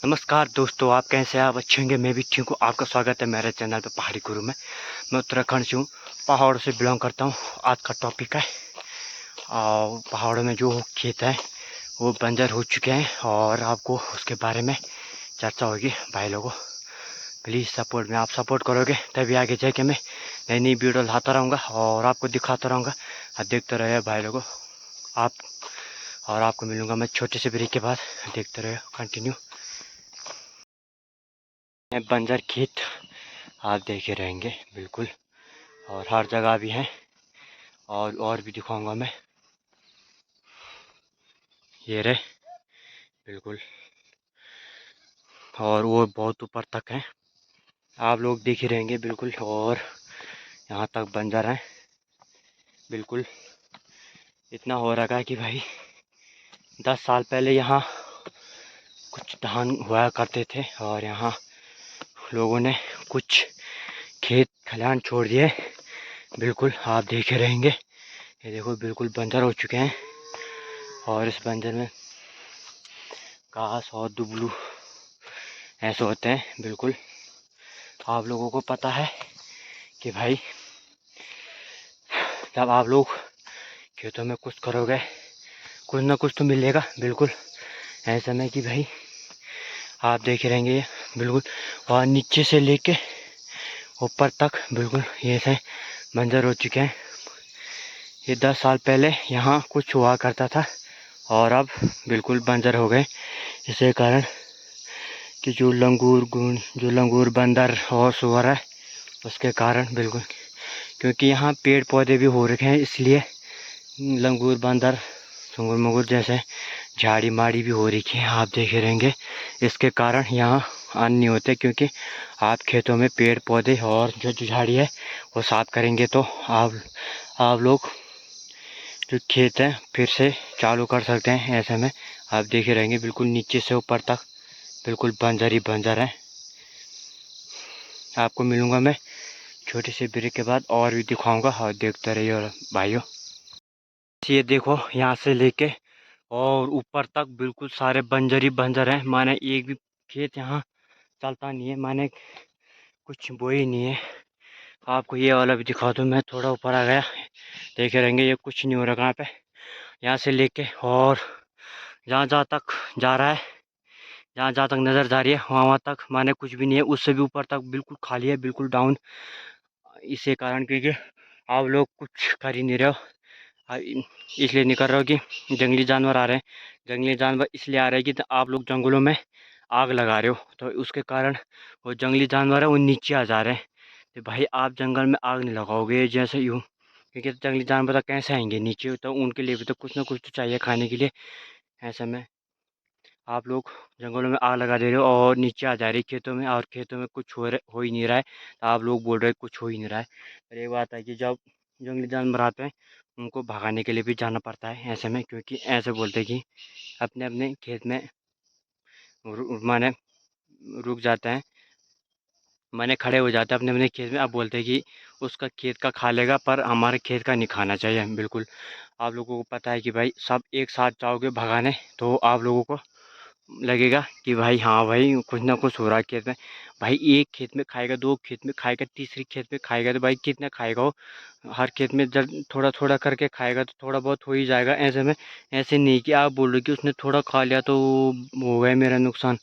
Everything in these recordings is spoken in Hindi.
नमस्कार दोस्तों, आप कैसे हैं? आप अच्छे होंगे, मैं भी ठीक हूँ। आपका स्वागत है मेरे चैनल पे पहाड़ी गुरु में। मैं उत्तराखंड से हूँ, पहाड़ों से बिलोंग करता हूँ। आज का टॉपिक है पहाड़ों में जो खेत हैं वो बंजर हो चुके हैं और आपको उसके बारे में चर्चा होगी। भाई लोगों, प्लीज़ सपोर्ट में आप सपोर्ट करोगे तभी आगे जाके मैं नई नई वीडियो लाता रहूँगा और आपको दिखाता रहूँगा। देखते रहे भाई लोगों आप, और आपको मिलूँगा मैं छोटे से ब्रेक के बाद। देखते रहे कंटिन्यू। बंजर खेत आप देखे रहेंगे बिल्कुल, और हर जगह भी हैं और भी दिखाऊंगा मैं। ये रहे बिल्कुल, और वो बहुत ऊपर तक हैं, आप लोग देख ही रहेंगे बिल्कुल। और यहाँ तक बंजर हैं बिल्कुल। इतना हो रखा है कि भाई 10 साल पहले यहाँ कुछ धान हुआ करते थे और यहाँ लोगों ने कुछ खेत खलिहान छोड़ दिए बिल्कुल। आप देखे रहेंगे, ये देखो बिल्कुल बंजर हो चुके हैं और इस बंजर में घास और दुबलू ऐसे होते हैं बिल्कुल। आप लोगों को पता है कि भाई जब आप लोग खेतों में कुछ करोगे कुछ ना कुछ तो मिलेगा बिल्कुल। ऐसा में कि भाई आप देख रहेंगे बिल्कुल, वहाँ नीचे से लेके ऊपर तक बिल्कुल ये से मंजर हो चुके हैं। ये 10 साल पहले यहाँ कुछ हुआ करता था और अब बिल्कुल बंजर हो गए। इसी कारण कि जो लंगूर बंदर और सुअर है उसके कारण बिल्कुल, क्योंकि यहाँ पेड़ पौधे भी हो रखे हैं इसलिए लंगूर बंदर सुंगुर मुंगुर जैसे झाड़ी माड़ी भी हो रखी है। आप देखे रहेंगे इसके कारण यहाँ अन्न नहीं होते, क्योंकि आप खेतों में पेड़ पौधे और जो झाड़ी है वो साफ करेंगे तो आप लोग जो खेत है फिर से चालू कर सकते हैं। ऐसे में आप देखे रहेंगे बिल्कुल नीचे से ऊपर तक बिल्कुल बंजर ही बंजर है। आपको मिलूँगा मैं छोटी सी ब्रेक के बाद और भी दिखाऊंगा और देखते रहिए भाइयों। ये देखो यहाँ से लेके और ऊपर तक बिल्कुल सारे बंजर ही बंजर हैं। माने एक भी खेत यहाँ चलता नहीं है, माने कुछ बोई नहीं है। आपको ये वाला भी दिखा दूँ, मैं थोड़ा ऊपर आ गया, देखे रहेंगे ये कुछ नहीं हो रहा कहाँ पे। यहाँ से लेके और जहाँ जहाँ तक जा रहा है, जहाँ जहाँ तक नज़र जा रही है वहाँ वहाँ तक माने कुछ भी नहीं है। उससे भी ऊपर तक बिल्कुल खाली है, बिल्कुल डाउन। इसी कारण क्योंकि आप लोग कुछ कर ही नहीं रहे हो, इसलिए नहीं कर रहे हो कि जंगली जानवर आ रहे हैं। जंगली जानवर इसलिए आ रहे हैं कि आप लोग जंगलों में आग लगा रहे हो, तो उसके कारण वो जंगली जानवर है वो नीचे आ जा रहे हैं। तो भाई आप जंगल में आग नहीं लगाओगे जैसे यूँ, क्योंकि जंगली जानवर तो कैसे आएंगे नीचे, तो उनके लिए भी तो कुछ ना कुछ तो चाहिए खाने के लिए। ऐसे में आप लोग जंगलों में आग लगा दे रहे हो और नीचे आ जा रही खेतों में, और खेतों में कुछ हो ही नहीं रहा है, तो आप लोग बोल रहे हैं कुछ हो ही नहीं रहा है। पर ये बात है कि जब जंगली जानवर आते हैं उनको भगाने के लिए भी जाना पड़ता है ऐसे में, क्योंकि ऐसे बोलते हैं कि अपने अपने खेत में माने रुक जाते हैं, माने खड़े हो जाते हैं अपने अपने खेत में। अब बोलते हैं कि उसका खेत का खा लेगा पर हमारे खेत का नहीं खाना चाहिए बिल्कुल। आप लोगों को पता है कि भाई सब एक साथ जाओगे भगाने तो आप लोगों को लगेगा कि भाई हाँ भाई कुछ ना कुछ हो रहा है खेत में। भाई एक खेत में खाएगा, दो खेत में खाएगा, तीसरी खेत में खाएगा, तो भाई कितना खाएगा वो? हर खेत में जब थोड़ा थोड़ा करके खाएगा तो थोड़ा बहुत हो ही जाएगा। ऐसे में ऐसे नहीं कि आप बोल रहे हो कि उसने थोड़ा खा लिया तो हो गया मेरा नुकसान,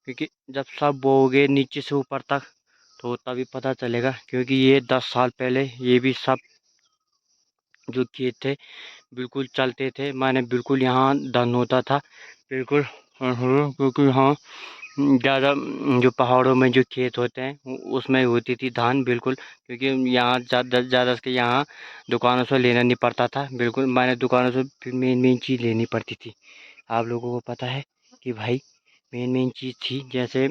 क्योंकि जब सब बोओगे नीचे से ऊपर तक तो तभी पता चलेगा। क्योंकि ये 10 साल पहले ये भी सब जो खेत थे बिल्कुल चलते थे, माने बिल्कुल यहाँ धन होता था बिल्कुल। क्योंकि यहाँ ज़्यादा जो पहाड़ों में जो खेत होते हैं उसमें होती थी धान बिल्कुल, क्योंकि यहाँ ज़्यादा ज़्यादा के यहाँ दुकानों से लेना नहीं पड़ता था बिल्कुल। मैंने दुकानों से मेन मेन चीज़ लेनी पड़ती थी। आप लोगों को पता है कि भाई मेन मेन चीज़ थी, जैसे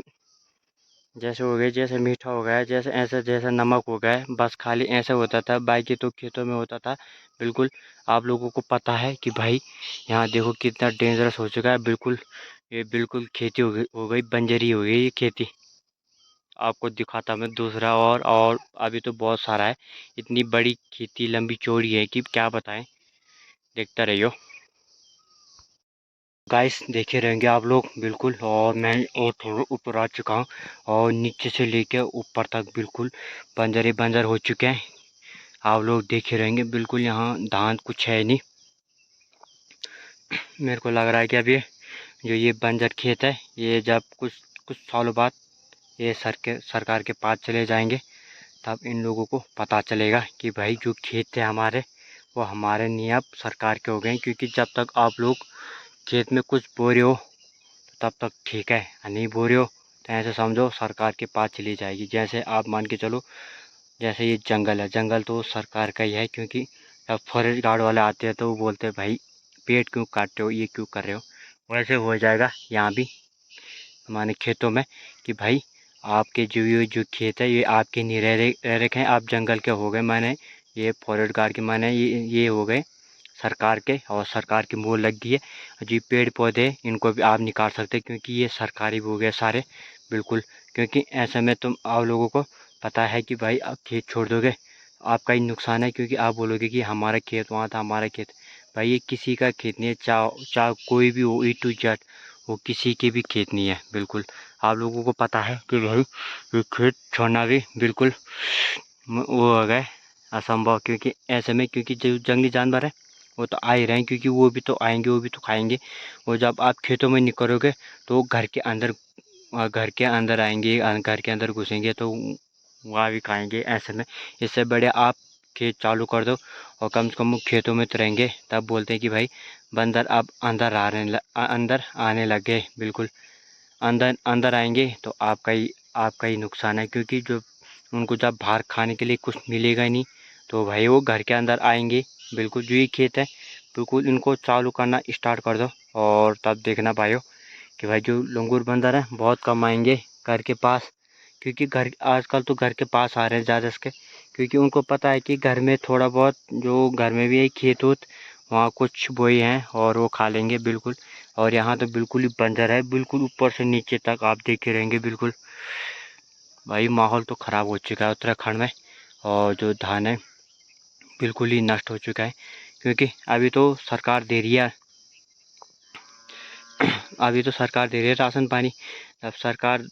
जैसे हो गए, जैसे मीठा हो गया, जैसे ऐसा जैसा नमक हो गया, बस खाली ऐसा होता था। बाकी तो खेतों में होता था बिल्कुल। आप लोगों को पता है कि भाई यहाँ देखो कितना डेंजरस हो चुका है बिल्कुल। ये बिल्कुल खेती हो गई बंजरी हो गई ये खेती। आपको दिखाता मैं दूसरा, और अभी तो बहुत सारा है। इतनी बड़ी खेती लंबी चौड़ी है कि क्या बताएं, देखता रहियो। गाइस देखे रहेंगे आप लोग बिल्कुल। और मैं और थोड़ा ऊपर आ चुका हूँ और नीचे से लेके ऊपर तक बिल्कुल बंजर ही बंजर हो चुके हैं। आप लोग देखे रहेंगे बिल्कुल। यहाँ धान कुछ है नहीं। मेरे को लग रहा है कि अब ये बंजर खेत है, ये जब कुछ कुछ सालों बाद ये सरकार के पास चले जाएंगे, तब इन लोगों को पता चलेगा कि भाई जो खेत थे हमारे, वो हमारे नहीं अब सरकार के हो गए। क्योंकि जब तक आप लोग खेत में कुछ बो रहे हो तब तक ठीक है, नहीं बो रहे हो तो ऐसे समझो सरकार के पास चली जाएगी। जैसे आप मान के चलो, जैसे ये जंगल है, जंगल तो सरकार का ही है। क्योंकि जब फॉरेस्ट गार्ड वाले आते हैं तो वो बोलते हैं भाई पेड़ क्यों काटते हो, ये क्यों कर रहे हो। वैसे हो जाएगा यहाँ भी हमारे खेतों में कि भाई आपके जो खेत है ये आपके नहीं रह रखे हैं, आप जंगल के हो गए। मैंने ये फॉरेस्ट गार्ड के माने ये हो गए सरकार के, और सरकार की मोहर लग गई है। जो पेड़ पौधे इनको भी आप नहीं काट सकते क्योंकि ये सरकारी हो गए सारे बिल्कुल। क्योंकि ऐसे में तुम आप लोगों को पता है कि भाई आप खेत छोड़ दोगे आपका ही नुकसान है। क्योंकि आप बोलोगे कि हमारा खेत वहाँ था, हमारा खेत। भाई ये किसी का खेत नहीं है, चाहे कोई भी हो, A to Z, वो किसी के भी खेत नहीं है बिल्कुल। आप लोगों को पता है कि भाई ये खेत छोड़ना भी बिल्कुल वो हो गए असंभव। क्योंकि ऐसे में क्योंकि जो जंगली जानवर है वो तो आ ही रहे हैं, क्योंकि वो भी तो आएंगे, वो भी तो खाएंगे। और जब आप खेतों में नहीं करोगे तो घर के अंदर आएंगे, घर के अंदर घुसेंगे तो वहाँ भी खाएंगे। ऐसे में इससे बढ़िया आप खेत चालू कर दो और कम से कम वो खेतों में तो रहेंगे। तब बोलते हैं कि भाई बंदर अब अंदर आने लगे बिल्कुल। अंदर अंदर आएंगे तो आपका ही नुकसान है। क्योंकि जो उनको जब बाहर खाने के लिए कुछ मिलेगा ही नहीं तो भाई वो घर के अंदर आएंगे बिल्कुल। जो ये खेत है बिल्कुल इनको चालू करना स्टार्ट कर दो और तब देखना भाइयों कि भाई जो लंगूर बंदर हैं बहुत कम आएंगे घर के पास। क्योंकि घर आजकल तो घर के पास आ रहे हैं ज़्यादा इसके। क्योंकि उनको पता है कि घर में थोड़ा बहुत जो घर में भी एक खेत होत वहाँ कुछ बोई हैं और वो खा लेंगे बिल्कुल। और यहाँ तो बिल्कुल ही बंजर है, बिल्कुल ऊपर से नीचे तक आप देखे रहेंगे बिल्कुल। भाई माहौल तो ख़राब हो चुका है उत्तराखंड में। और जो धान है बिल्कुल ही नष्ट हो चुका है। क्योंकि अभी तो सरकार दे रही है राशन पानी। अब सरकार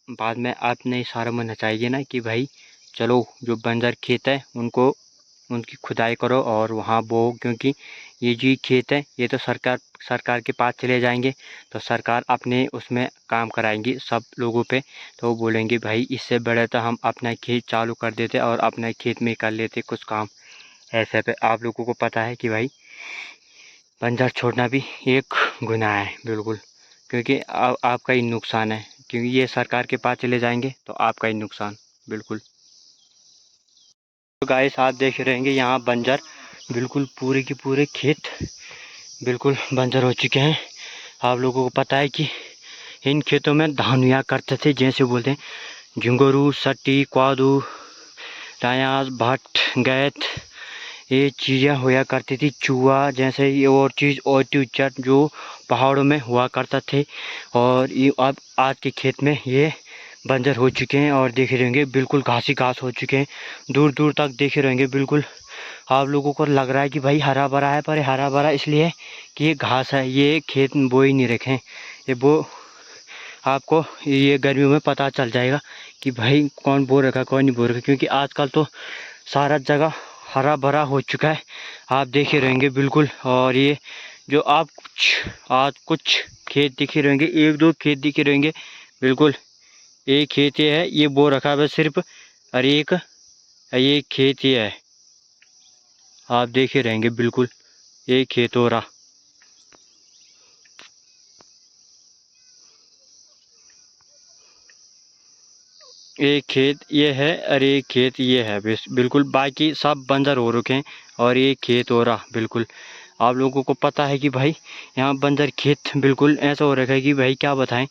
बाद में आपने इशारा में नचाएगी ना कि भाई चलो जो बंजर खेत है उनकी खुदाई करो और वहाँ बो। क्योंकि ये जो खेत है ये तो सरकार के पास चले जाएंगे तो सरकार अपने उसमें काम कराएंगी सब लोगों पे। तो वो बोलेंगे भाई इससे बड़े तो हम अपना खेत चालू कर देते और अपने खेत में कर लेते कुछ काम। ऐसे पे आप लोगों को पता है कि भाई बंजर छोड़ना भी एक गुनाह है बिल्कुल। क्योंकि आपका ही नुकसान है। क्योंकि ये सरकार के पास चले जाएंगे तो आपका ही नुकसान बिल्कुल। तो गाइस आप देख रहेंगे यहाँ बंजर बिल्कुल पूरे के पूरे खेत बिल्कुल बंजर हो चुके हैं। आप लोगों को पता है कि इन खेतों में धान हुआ करते थे, जैसे बोलते हैं झुंगरू, सट्टी, क्वादू, रायास, भट्ट, गैत, ये चीज़ें हुआ करती थी। चूहा जैसे ये और चीज़ और चट जो पहाड़ों में हुआ करता थे। और ये अब आज के खेत में ये बंजर हो चुके हैं और देखे रहेंगे बिल्कुल घास ही घास हो चुके हैं। दूर दूर तक देखे रहेंगे बिल्कुल। आप लोगों को लग रहा है कि भाई हरा भरा है, पर हरा भरा इसलिए कि ये घास है, ये खेत बो ही नहीं रखे। ये बो आपको ये गर्मियों में पता चल जाएगा कि भाई कौन बो रखा कौन नहीं बो रखा। क्योंकि आजकल तो सारा जगह हरा भरा हो चुका है, आप देखे रहेंगे बिल्कुल। और ये जो आप आज कुछ खेत दिखे रहेंगे, एक दो खेत दिखे रहेंगे बिल्कुल। एक खेत ये है, ये बो रखा है सिर्फ, और एक ये खेत ये है, आप देखे रहेंगे बिल्कुल। ये खेत हो रहा, एक खेत ये है और एक खेत ये है बिल्कुल। बाकी सब बंजर हो रखे हैं और ये खेत हो रहा बिल्कुल। आप लोगों को पता है कि भाई यहाँ बंजर खेत बिल्कुल ऐसा हो रखा है कि भाई क्या बताएं।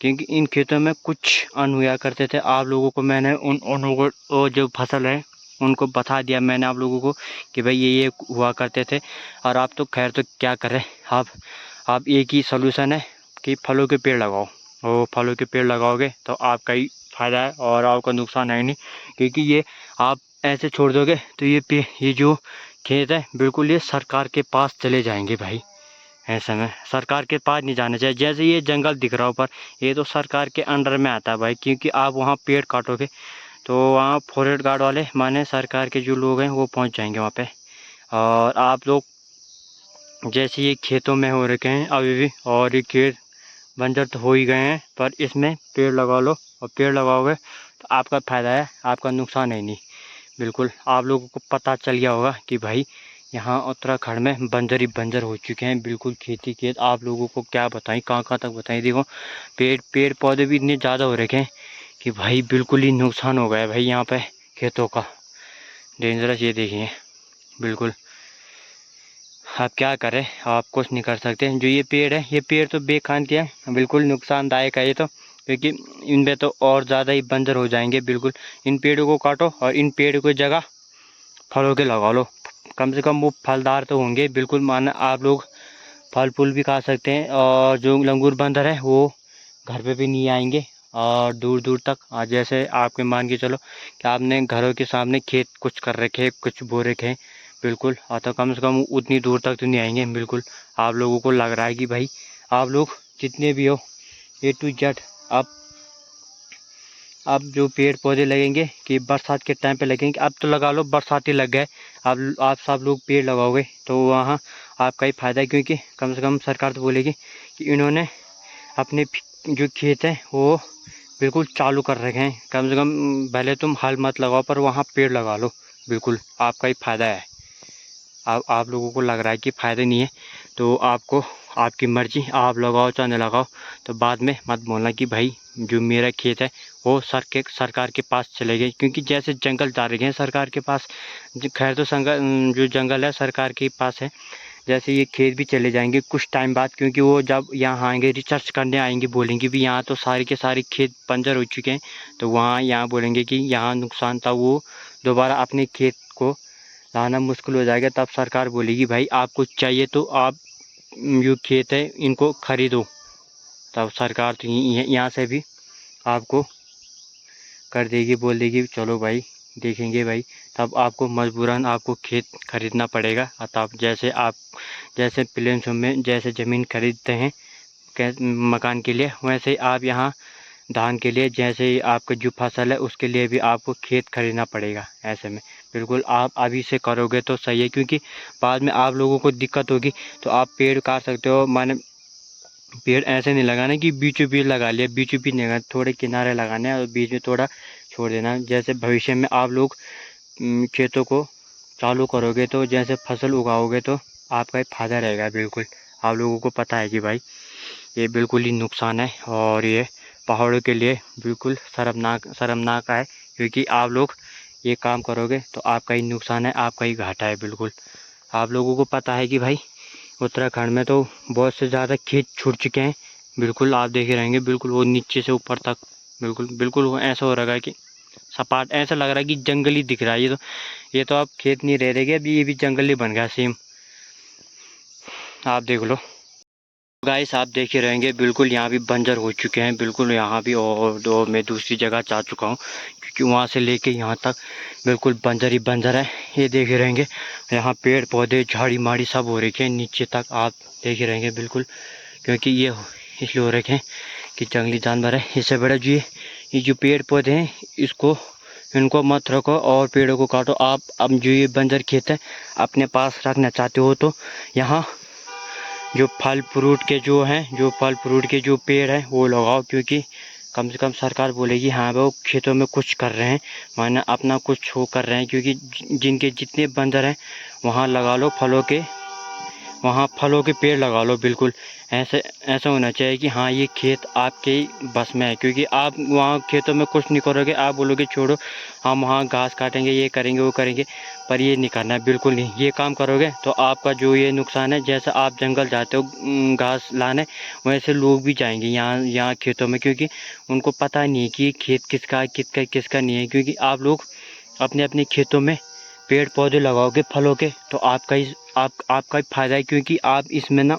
क्योंकि इन खेतों में कुछ अन्न हुआ करते थे। आप लोगों को मैंने उन अन्न को जो फसल है उनको बता दिया मैंने आप लोगों को कि भाई ये हुआ करते थे। और आप तो खैर तो क्या करें, आप एक ही सलूशन है कि फलों के पेड़ लगाओ। और फलों के पेड़ लगाओगे तो आपका ही फ़ायदा है और आपका नुकसान है नहीं। क्योंकि ये आप ऐसे छोड़ दोगे तो ये जो खेत है बिल्कुल ये सरकार के पास चले जाएंगे भाई। ऐसे में सरकार के पास नहीं जाना चाहिए। जैसे ये जंगल दिख रहा है ऊपर, ये तो सरकार के अंडर में आता है भाई, क्योंकि आप वहाँ पेड़ काटोगे तो वहाँ फॉरेस्ट गार्ड वाले माने सरकार के जो लोग हैं वो पहुँच जाएंगे वहाँ पे। और आप लोग जैसे ये खेतों में हो रखे हैं अभी भी, और ये खेत बंजर तो हो ही गए हैं, पर इसमें पेड़ लगा लो, और पेड़ लगाओगे तो आपका फ़ायदा है, आपका नुकसान है नहीं। बिल्कुल आप लोगों को पता चल गया होगा कि भाई यहाँ उत्तराखंड में बंजर ही बंजर हो चुके हैं, बिल्कुल खेती खेत। आप लोगों को क्या बताएं, कहाँ कहाँ तक बताएं। देखो पेड़ पौधे भी इतने ज़्यादा हो रखे हैं कि भाई बिल्कुल ही नुकसान हो गया है भाई यहाँ पे खेतों का, डेंजरस। ये देखिए बिल्कुल, आप क्या करें, आप कुछ नहीं कर सकते। जो ये पेड़ है, ये पेड़ तो बेखानती है, बिल्कुल नुकसानदायक है ये तो, क्योंकि इन पे तो और ज़्यादा ही बंजर हो जाएंगे। बिल्कुल इन पेड़ों को काटो और इन पेड़ों की जगह फलों के लगा लो, कम से कम वो फलदार तो होंगे। बिल्कुल माना आप लोग फल फूल भी खा सकते हैं, और जो लंगूर बंदर है वो घर पे भी नहीं आएंगे और दूर दूर तक। जैसे आपके मान के चलो कि आपने घरों के सामने खेत कुछ कर रखे, कुछ बो रखे हैं, बिल्कुल तो कम से कम उतनी दूर तक तो नहीं आएंगे। बिल्कुल आप लोगों को लग रहा है कि भाई आप लोग जितने भी हो A to Z, अब जो पेड़ पौधे लगेंगे कि बरसात के टाइम पे लगेंगे, अब तो लगा लो, बरसाती लग गए। अब आप सब लोग पेड़ लगाओगे तो वहाँ आपका ही फ़ायदा है, क्योंकि कम से कम सरकार तो बोलेगी कि इन्होंने अपने जो खेत हैं वो बिल्कुल चालू कर रखे हैं। कम से कम भले तुम हल मत लगाओ, पर वहाँ पेड़ लगा लो, बिल्कुल आपका ही फ़ायदा है। आप लोगों को लग रहा है कि फ़ायदा नहीं है, तो आपको आपकी मर्ज़ी, आप लगाओ चाहे न लगाओ। तो बाद में मत बोलना कि भाई जो मेरा खेत है वो सरकार के पास चले गए, क्योंकि जैसे जंगल जा रहे हैं सरकार के पास। खैर तो जो जंगल है सरकार के पास है, जैसे ये खेत भी चले जाएंगे कुछ टाइम बाद, क्योंकि वो जब यहाँ आएंगे रिसर्च करने आएंगे, बोलेंगे भी यहाँ तो सारे के सारे खेत बंजर हो चुके हैं, तो वहाँ यहाँ बोलेंगे कि यहाँ नुकसान था, वो दोबारा अपने खेत को लाना मुश्किल हो जाएगा। तब सरकार बोलेगी भाई आपको चाहिए तो आप जो खेत है इनको खरीदो। तब सरकार तो यहाँ से भी आपको कर देगी, बोल देगी चलो भाई देखेंगे भाई। तब आपको मजबूरन आपको खेत खरीदना पड़ेगा। तब जैसे प्लेन्स में जैसे ज़मीन खरीदते हैं मकान के लिए, वैसे आप यहाँ धान के लिए, जैसे आपका जो फसल है उसके लिए भी आपको खेत खरीदना पड़ेगा। ऐसे में बिल्कुल आप अभी से करोगे तो सही है, क्योंकि बाद में आप लोगों को दिक्कत होगी। तो आप पेड़ काट सकते हो, माने पेड़ ऐसे नहीं लगाना कि बीचों बीच लगा लिया, बीचों बीच नहीं लगाना, थोड़े किनारे लगाने हैं और बीच में थोड़ा छोड़ देना। जैसे भविष्य में आप लोग खेतों को चालू करोगे तो जैसे फसल उगाओगे तो आपका ही फ़ायदा रहेगा। बिल्कुल आप लोगों को पता है कि भाई ये बिल्कुल ही नुकसान है, और ये पहाड़ों के लिए बिल्कुल शर्मनाक है, क्योंकि आप लोग ये काम करोगे तो आपका ही नुकसान है, आपका ही घाटा है। बिल्कुल आप लोगों को पता है कि भाई उत्तराखंड में तो बहुत से ज़्यादा खेत छूट चुके हैं। बिल्कुल आप देखे रहेंगे, बिल्कुल वो नीचे से ऊपर तक बिल्कुल वो ऐसा हो रहा है कि सपाट, ऐसा लग रहा है कि जंगल ही दिख रहा है। ये तो अब खेत नहीं रह गए, अभी ये भी जंगल ही बन गया सेम, आप देख लो। गाइस आप देखे रहेंगे बिल्कुल यहाँ भी बंजर हो चुके हैं, बिल्कुल यहाँ भी। और मैं दूसरी जगह जा चुका हूँ, क्योंकि वहाँ से लेके यहाँ तक बिल्कुल बंजर ही बंजर है। ये देखे रहेंगे यहाँ पेड़ पौधे झाड़ी माड़ी सब हो रखे हैं नीचे तक, आप देखे रहेंगे बिल्कुल, क्योंकि ये इसलिए हो रखे हैं कि जंगली जानवर है। इससे बड़ा जो ये जो पेड़ पौधे हैं इनको मत रखो और पेड़ों को काटो। आप अब जो ये बंजर खेत है अपने पास रखना चाहते हो तो यहाँ जो फल फ्रूट के जो पेड़ हैं वो लगाओ, क्योंकि कम से कम सरकार बोलेगी हाँ वो खेतों में कुछ कर रहे हैं, माना अपना कुछ वो कर रहे हैं। क्योंकि जिनके जितने बंदर हैं वहाँ लगा लो वहाँ फलों के पेड़ लगा लो। बिल्कुल ऐसा होना चाहिए कि हाँ ये खेत आपके बस में है, क्योंकि आप वहाँ खेतों में कुछ नहीं करोगे, आप बोलोगे छोड़ो हम वहाँ घास काटेंगे, ये करेंगे वो करेंगे, पर ये नहीं करना है, बिल्कुल नहीं। ये काम करोगे तो आपका जो ये नुकसान है, जैसे आप जंगल जाते हो घास लाने, वैसे लोग भी जाएंगे यहाँ खेतों में, क्योंकि उनको पता नहीं है कि ये खेत किसका है किसका नहीं है। क्योंकि आप लोग अपने अपने खेतों में पेड़ पौधे लगाओगे फलों के तो आपका ही फ़ायदा है, क्योंकि आप इसमें ना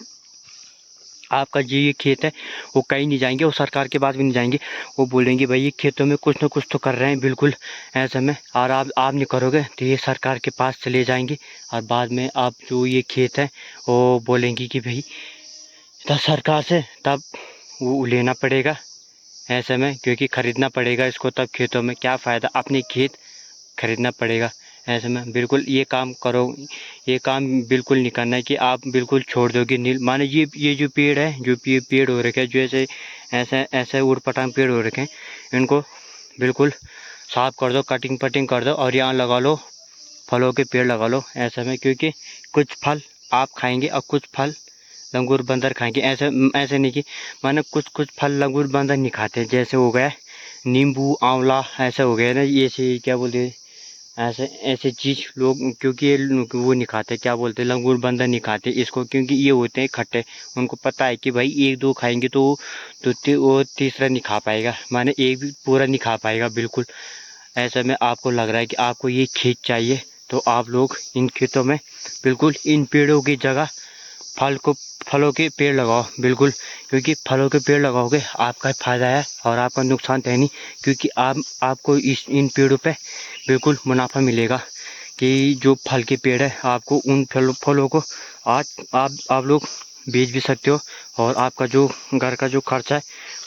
आपका जो ये खेत है वो कहीं नहीं जाएंगे, वो सरकार के पास भी नहीं जाएंगे। वो बोलेंगे भाई ये खेतों में कुछ ना कुछ तो कर रहे हैं, बिल्कुल ऐसे में। और आप नहीं करोगे तो ये सरकार के पास चले जाएंगे, और बाद में आप जो ये खेत है वो बोलेंगे कि भाई तो सरकार से तब वो लेना पड़ेगा ऐसे में, क्योंकि ख़रीदना पड़ेगा इसको, तब खेतों में क्या फ़ायदा, अपने खेत खरीदना पड़ेगा ऐसे में। बिल्कुल ये काम करो, ये काम बिल्कुल नहीं करना है कि आप बिल्कुल छोड़ दोगे नील। माने ये जो पेड़ है, जो ये पेड़ हो रखे हैं, जो ऐसे ऐसे ऐसे उड़पटांग पेड़ हो रखे हैं, इनको बिल्कुल साफ कर दो, कटिंग पटिंग कर दो और यहाँ लगा लो फलों के पेड़ लगा लो ऐसे में। क्योंकि कुछ फल आप खाएंगे और कुछ फल लंगूर बंदर खाएंगे। ऐसे ऐसे नहीं कि माने कुछ कुछ फल लंगूर बंदर नहीं खाते, जैसे हो गया नींबू आंवला, ऐसा हो गया ना, ये से क्या बोलते हैं, ऐसे ऐसे चीज़ लोग, क्योंकि ये वो नहीं खाते, क्या बोलते हैं, लंगूर बंदर नहीं खाते इसको, क्योंकि ये होते हैं खट्टे। उनको पता है कि भाई एक दो खाएंगे तो वो तीसरा नहीं खा पाएगा, माने एक भी पूरा नहीं खा पाएगा बिल्कुल। ऐसे में आपको लग रहा है कि आपको ये खेत चाहिए, तो आप लोग इन खेतों में बिल्कुल इन पेड़ों की जगह फलों के पेड़ लगाओ बिल्कुल। क्योंकि फलों के पेड़ लगाओगे आपका फ़ायदा है और आपका नुकसान तो है नहीं, क्योंकि आपको इन पेड़ों पे बिल्कुल मुनाफा मिलेगा। कि जो फल के पेड़ है, आपको उन फलों को आज आप लोग बेच भी सकते हो, और आपका जो घर का जो खर्चा है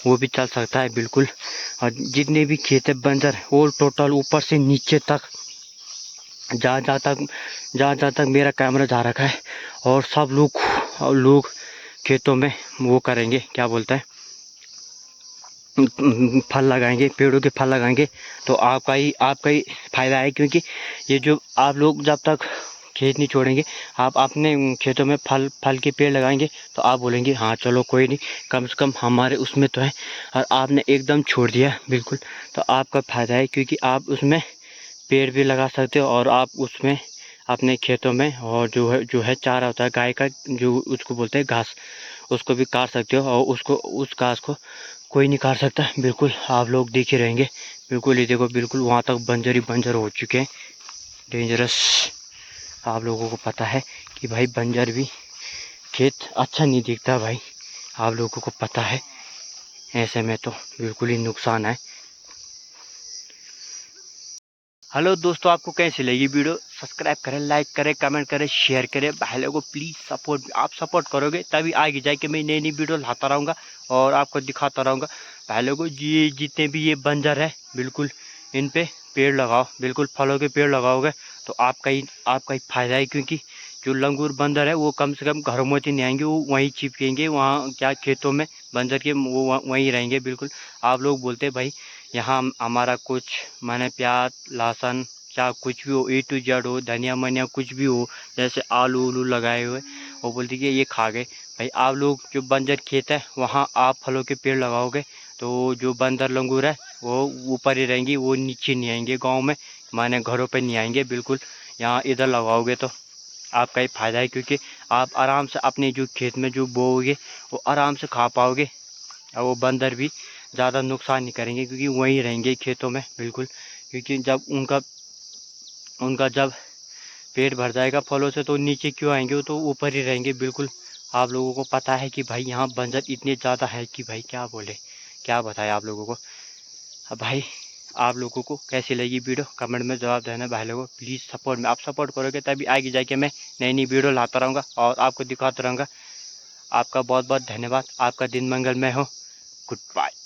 वो भी चल सकता है बिल्कुल। और जितने भी खेत है बंजर, वो टोटल ऊपर से नीचे तक, जहाँ जहाँ तक मेरा कैमरा जा रखा है, और सब लोग खेतों में वो करेंगे, क्या बोलता है, फल लगाएंगे, पेड़ों के फल लगाएंगे, तो आपका ही फ़ायदा है। क्योंकि ये जो आप लोग जब तक खेत नहीं छोड़ेंगे, आप अपने खेतों में फल के पेड़ लगाएंगे, तो आप बोलेंगे हाँ चलो कोई नहीं, कम से कम हमारे उसमें तो है। और आपने एकदम छोड़ दिया बिल्कुल, तो आपका फ़ायदा है, क्योंकि आप उसमें पेड़ भी लगा सकते हो, और आप उसमें अपने खेतों में, और जो है चारा होता है गाय का, जो उसको बोलते हैं घास, उसको भी काट सकते हो, और उस घास को कोई नहीं काट सकता बिल्कुल। आप लोग देखे रहेंगे बिल्कुल, ये देखो बिल्कुल वहाँ तक बंजर ही बंजर हो चुके हैं, डेंजरस। आप लोगों को पता है कि भाई बंजर भी खेत अच्छा नहीं दिखता भाई, आप लोगों को पता है। ऐसे में तो बिल्कुल ही नुकसान है। हेलो दोस्तों, आपको कैसी लगी वीडियो? सब्सक्राइब करें, लाइक करें, कमेंट करें, शेयर करें। भाई लोगों को प्लीज़ सपोर्ट, आप सपोर्ट करोगे तभी आगे जाके मैं नई नई वीडियो लाता रहूँगा और आपको दिखाता रहूँगा। भाई लोगों को ये जितने भी ये बंजर है बिल्कुल, इन पे पेड़ लगाओ बिल्कुल, फलों के पेड़ लगाओगे तो आपका ही फ़ायदा है। क्योंकि जो लंगूर बंदर है वो कम से कम घरों में नहीं आएंगे, वो वहीं चिपकेंगे, वहाँ क्या खेतों में बंजर के वो वहीं रहेंगे बिल्कुल। आप लोग बोलते हैं भाई यहाँ हमारा कुछ माने प्याज लहसुन क्या कुछ भी हो, A to Z हो, धनिया मनिया कुछ भी हो, जैसे आलू उलू लगाए हुए, वो बोलती कि ये खा गए। भाई आप लोग जो बंजर खेत है वहाँ आप फलों के पेड़ लगाओगे, तो जो बंदर लंगूर है वो ऊपर ही रहेंगी, वो नीचे नहीं आएंगे गांव में, माने घरों पे नहीं आएंगे बिल्कुल। यहाँ इधर लगाओगे तो आपका ही फ़ायदा है। क्योंकि आप आराम से अपने जो खेत में जो बोओगे वो आराम से खा पाओगे, और वो बंदर भी ज़्यादा नुकसान नहीं करेंगे, क्योंकि वहीं रहेंगे खेतों में बिल्कुल। क्योंकि जब उनका जब पेट भर जाएगा फलों से, तो नीचे क्यों आएंगे, वो तो ऊपर ही रहेंगे बिल्कुल। आप लोगों को पता है कि भाई यहाँ बंजर इतने ज़्यादा है कि भाई क्या बोले, क्या बताए आप लोगों को। अब भाई आप लोगों को कैसी लगी वीडियो कमेंट में जवाब देना। भाई लोगों प्लीज़ सपोर्ट में, आप सपोर्ट करोगे तभी आगे जाके मैं नई नई वीडियो लाता रहूँगा और आपको दिखाता रहूँगा। आपका बहुत बहुत धन्यवाद, आपका दिन मंगलमय हो। Good bye.